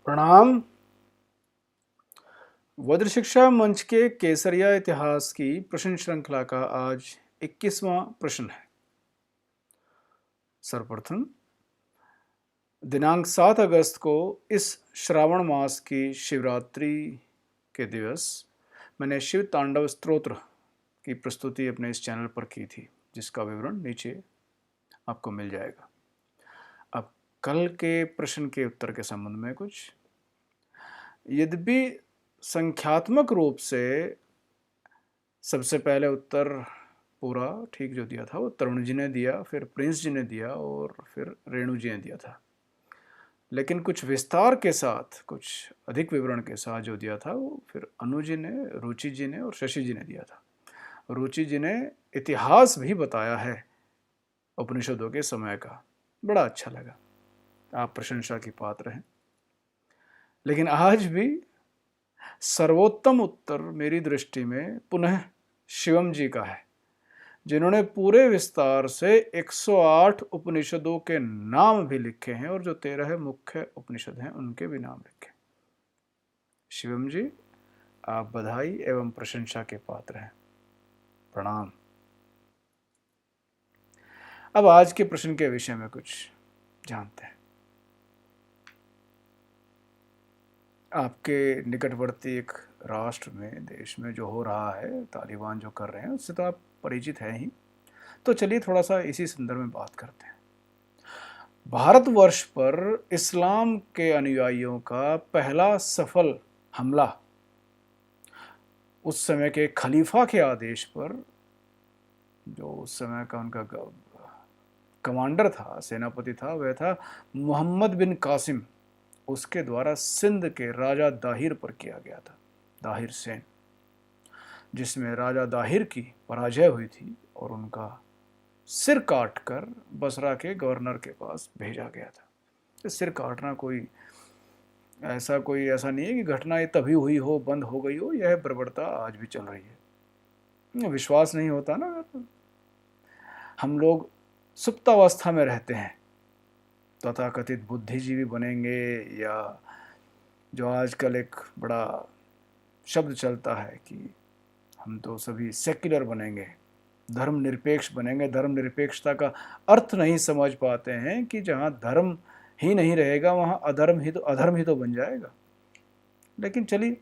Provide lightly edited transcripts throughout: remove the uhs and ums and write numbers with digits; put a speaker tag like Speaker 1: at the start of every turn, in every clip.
Speaker 1: प्रणाम। वज्र शिक्षा मंच के केसरिया इतिहास की प्रश्न श्रृंखला का आज 21वां प्रश्न है। सर्वप्रथम, दिनांक 7 अगस्त को इस श्रावण मास की शिवरात्रि के दिवस मैंने शिव तांडव स्तोत्र की प्रस्तुति अपने इस चैनल पर की थी, जिसका विवरण नीचे आपको मिल जाएगा। अब कल के प्रश्न के उत्तर के संबंध में कुछ, यद्यपि संख्यात्मक रूप से सबसे पहले उत्तर पूरा ठीक जो दिया था वो तरुण जी ने दिया, फिर प्रिंस जी ने दिया और फिर रेणु जी ने दिया था, लेकिन कुछ विस्तार के साथ, कुछ अधिक विवरण के साथ जो दिया था वो फिर अनु जी ने, रुचि जी ने और शशि जी ने दिया था। रुचि जी ने इतिहास भी बताया है उपनिषदों के समय का, बड़ा अच्छा लगा, आप प्रशंसा की पात्र हैं। लेकिन आज भी सर्वोत्तम उत्तर मेरी दृष्टि में पुनः शिवम जी का है, जिन्होंने पूरे विस्तार से 108 उपनिषदों के नाम भी लिखे हैं और जो 13 मुख्य उपनिषद हैं उनके भी नाम लिखे। शिवम जी, आप बधाई एवं प्रशंसा के पात्र हैं। प्रणाम। अब आज के प्रश्न के विषय में कुछ जानते हैं। आपके निकटवर्ती एक राष्ट्र में, देश में जो हो रहा है, तालिबान जो कर रहे हैं, उससे तो आप परिचित हैं ही। तो चलिए थोड़ा सा इसी संदर्भ में बात करते हैं। भारतवर्ष पर इस्लाम के अनुयायियों का पहला सफल हमला उस समय के खलीफा के आदेश पर, जो उस समय का उनका कमांडर था, सेनापति था, वह था मोहम्मद बिन कासिम, उसके द्वारा सिंध के राजा दाहिर पर किया गया था, दाहिर सेन, जिसमें राजा दाहिर की पराजय हुई थी और उनका सिर काटकर बसरा के गवर्नर के पास भेजा गया था। सिर काटना कोई ऐसा नहीं है कि घटना ये तभी हुई हो, बंद हो गई हो, यह बर्बरता आज भी चल रही है। विश्वास नहीं होता ना, हम लोग सुप्तावस्था में रहते हैं, तथाकथित बुद्धिजीवी बनेंगे, या जो आजकल एक बड़ा शब्द चलता है कि हम तो सभी सेक्युलर बनेंगे, धर्मनिरपेक्ष बनेंगे। धर्मनिरपेक्षता का अर्थ नहीं समझ पाते हैं कि जहाँ धर्म ही नहीं रहेगा वहाँ अधर्म ही तो बन जाएगा। लेकिन चलिए,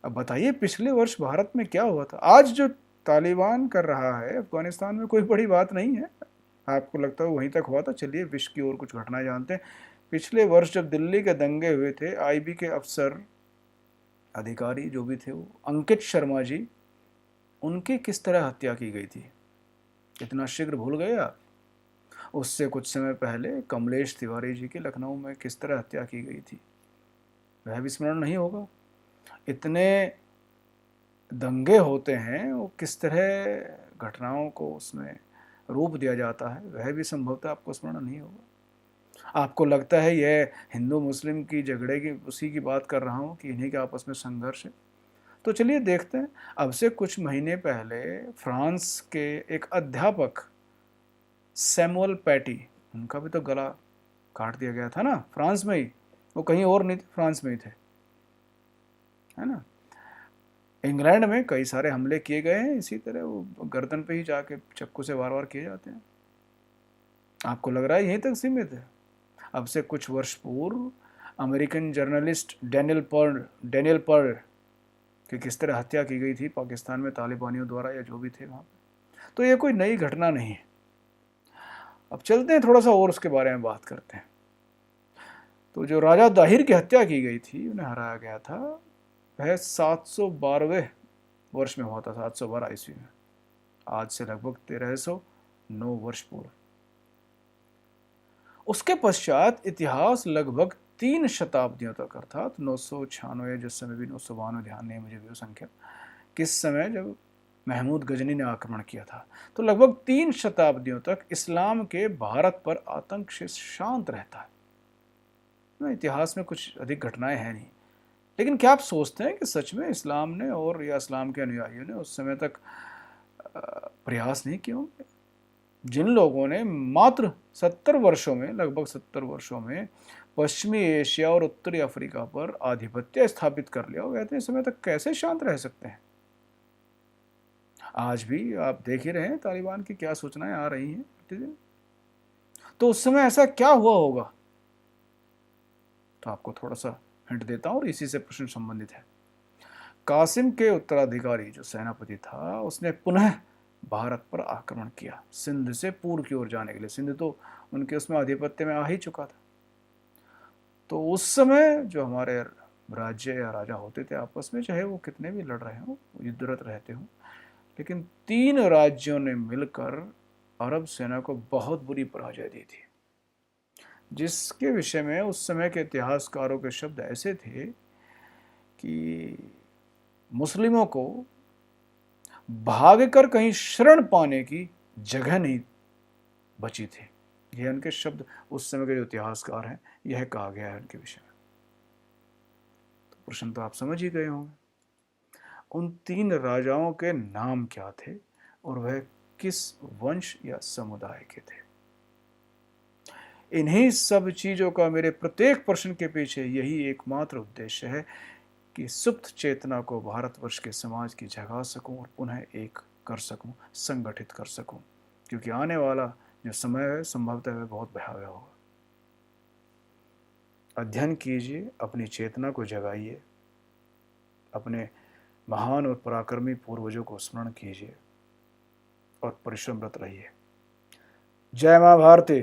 Speaker 1: अब बताइए पिछले वर्ष भारत में क्या हुआ था। आज जो तालिबान कर रहा है अफगानिस्तान में कोई बड़ी बात नहीं है, आपको लगता है वहीं तक हुआ था। चलिए विश्व की और कुछ घटनाएं जानते हैं। पिछले वर्ष जब दिल्ली के दंगे हुए थे, आईबी के अफसर, अधिकारी जो भी थे, वो अंकित शर्मा जी, उनकी किस तरह हत्या की गई थी, इतना शीघ्र भूल गए आप? उससे कुछ समय पहले कमलेश तिवारी जी की लखनऊ में किस तरह हत्या की गई थी, वह भी स्मरण नहीं होगा? इतने दंगे होते हैं, वो किस तरह घटनाओं को उसमें रूप दिया जाता है, वह भी संभवतः आपको स्मरण नहीं होगा। आपको लगता है यह हिंदू मुस्लिम की झगड़े की, उसी की बात कर रहा हूँ कि इन्हीं के आपस में संघर्ष है। तो चलिए देखते हैं। अब से कुछ महीने पहले फ्रांस के एक अध्यापक सैमुअल पैटी, उनका भी तो गला काट दिया गया था ना, फ्रांस में ही, वो कहीं और नहीं थे, फ्रांस में ही थे, है ना। इंग्लैंड में कई सारे हमले किए गए हैं इसी तरह, वो गर्दन पे ही जाके चक्कू से वार वार किए जाते हैं। आपको लग रहा है यहीं तक सीमित है? अब से कुछ वर्ष पूर्व अमेरिकन जर्नलिस्ट डेनियल पर्ल कि किस तरह हत्या की गई थी पाकिस्तान में तालिबानियों द्वारा, या जो भी थे वहाँ पे। तो ये कोई नई घटना नहीं है। अब चलते हैं थोड़ा सा और उसके बारे में बात करते हैं। तो जो राजा दाहिर की हत्या की गई थी, उन्हें हराया गया था, वह 712वें वर्ष में हुआ था, 712 ईस्वी में, आज से लगभग 1309 वर्ष पूर्व। उसके पश्चात इतिहास लगभग 3 शताब्दियों तक, अर्थात 996, जिस समय भी 992, ध्यान नहीं मुझे भी वो संख्या, किस समय जब महमूद गजनी ने आक्रमण किया था, तो लगभग 3 शताब्दियों तक इस्लाम के भारत पर आतंक से शांत रहता है। इतिहास में कुछ अधिक घटनाएं हैं नहीं। लेकिन क्या आप सोचते हैं कि सच में इस्लाम ने और या इस्लाम के अनुयायियों ने उस समय तक प्रयास नहीं किए होंगे? जिन लोगों ने मात्र 70 वर्षों में, लगभग 70 वर्षों में पश्चिमी एशिया और उत्तरी अफ्रीका पर आधिपत्य स्थापित कर लिया, वो इतने समय तक कैसे शांत रह सकते हैं? आज भी आप देख ही रहे हैं तालिबान की क्या सूचनाएं आ रही हैं प्रतिदिन। तो उस समय ऐसा क्या हुआ होगा? तो आपको थोड़ा सा हिंट देता हूं और इसी से प्रश्न संबंधित है। कासिम के उत्तराधिकारी जो सेनापति था, उसने पुनः भारत पर आक्रमण किया, सिंध से पूर्व की ओर जाने के लिए। सिंध तो उनके उसमें आधिपत्य में आ ही चुका था। तो उस समय जो हमारे राज्य या राजा होते थे आपस में, चाहे वो कितने भी लड़ रहे हो, युद्धरत रहते हो, लेकिन 3 राज्यों ने मिलकर अरब सेना को बहुत बुरी पराजय दी थी, जिसके विषय में उस समय के इतिहासकारों के शब्द ऐसे थे कि मुस्लिमों को भागकर कहीं शरण पाने की जगह नहीं बची थी। यह उनके शब्द, उस समय के जो इतिहासकार हैं, यह कहा गया है उनके विषय में। तो प्रश्न तो आप समझ ही गए होंगे। उन 3 राजाओं के नाम क्या थे और वह किस वंश या समुदाय के थे? इन्हीं सब चीजों का मेरे प्रत्येक प्रश्न के पीछे यही एकमात्र उद्देश्य है कि सुप्त चेतना को भारतवर्ष के समाज की जगा सकूं और पुनः एक कर सकूं, संगठित कर सकूं, क्योंकि आने वाला जो समय है संभवतः वह बहुत भयावह होगा। अध्ययन कीजिए, अपनी चेतना को जगाइए, अपने महान और पराक्रमी पूर्वजों को स्मरण कीजिए और परिश्रमरत रहिए। जय मां भारती।